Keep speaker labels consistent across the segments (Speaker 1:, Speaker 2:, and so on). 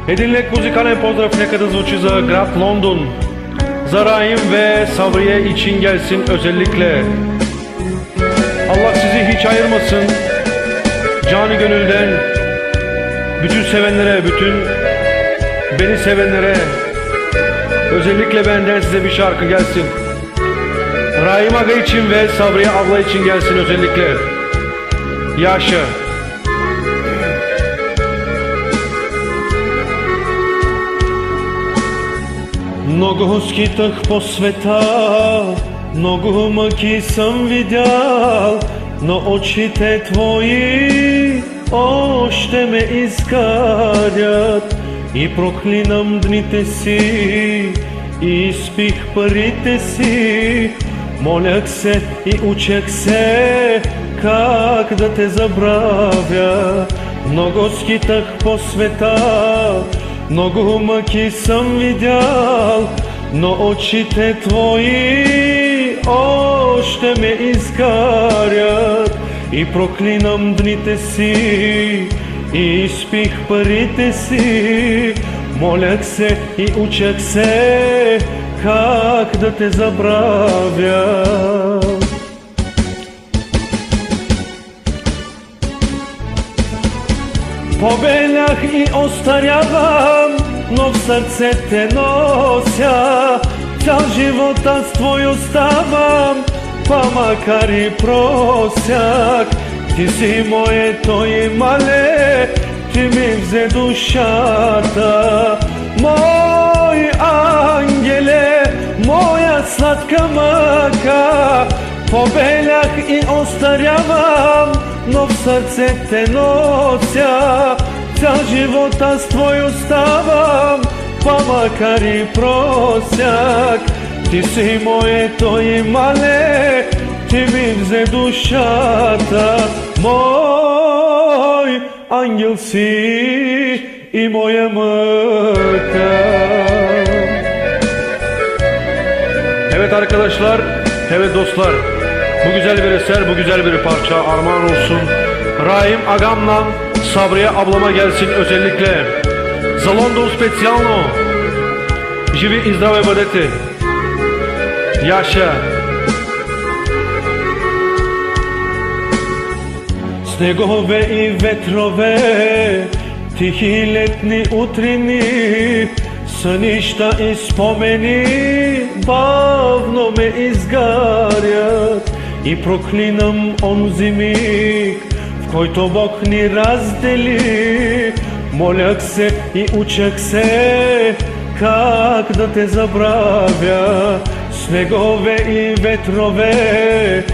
Speaker 1: Един лек музикален поздрав нека да звучи за град Лондон, за Rahim ve Sabriye için gelsin özellikle. Allah sizi hiç ayırmasın, canı gönülden, bütün sevenlere, bütün beni sevenlere, özellikle benden size bir şarkı gelsin. Rahim Aga için ve Sabriye abla için gelsin özellikle. Yaşa. Много скитах по света, много мъки съм видял, но очите твои още ме изгарят. И проклинам дните си, и изпих парите си, молях се и учех се как да те забравя. Много скитах по света, много мъки съм видял, но очите твои още ме изгарят. И проклинам дните си, и изпих парите си, молях се и учех се как да те забравя. Побелях и остарявам, но в сърце те нося. Цял живот аз твой оставам, па макар и просяк. Ти си моето имале, ти ми взе душата. Мой ангеле, моя сладка мъка. Побелях и остарявам, но в сърце те нося. Цял живот аз твой оставам, па макар и просяк. Ти си моето имале, ти ми взе душата. Мой ангел си и моя mıka. Evet arkadaşlar, evet dostlar, bu güzel bir eser, bu güzel bir parça armağan olsun. Rahim Agam'la Sabriye ablama gelsin özellikle. За Лондон специално. Живи и здраве бъдете. Яша. Снегове и ветрове, тихи летни утрини, сънища и спомени бавно ме изгарят. И проклинам онзи миг, в който Бог ни раздели. Молях се и учех се как да те забравя. Снегове и ветрове,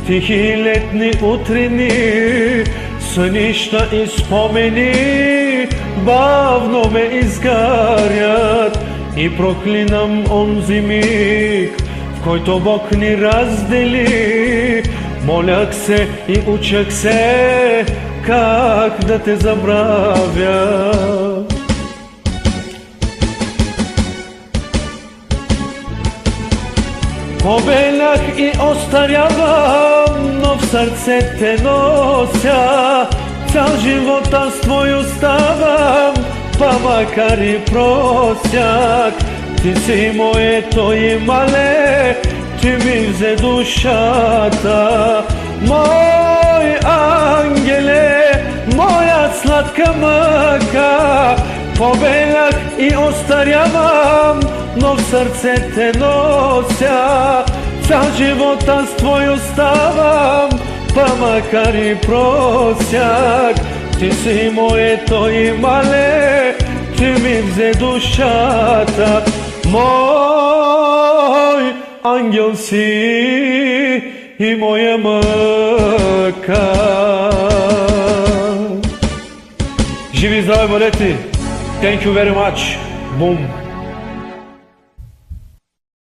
Speaker 1: тихи летни утрини, сънища и спомени бавно ме изгарят. И проклинам онзи миг, в който Бог ни раздели. Молях се и учех се как да те забравя. Побелях и остарявам, но в сърце те нося. Цял живот аз твой оставам, па макар и просяк. Ти си моето имале, ти ми взе душата. Мой ангеле, моя сладка мъка. Побелях и остарявам, но в сърце те нося. Цял живот аз твой оставам, па макар и просяк. Ти си моето имале, ти ми взе душата. Мой ангел си и моя мъка. Живи и здраве бъдете! Thank you very much. Boom.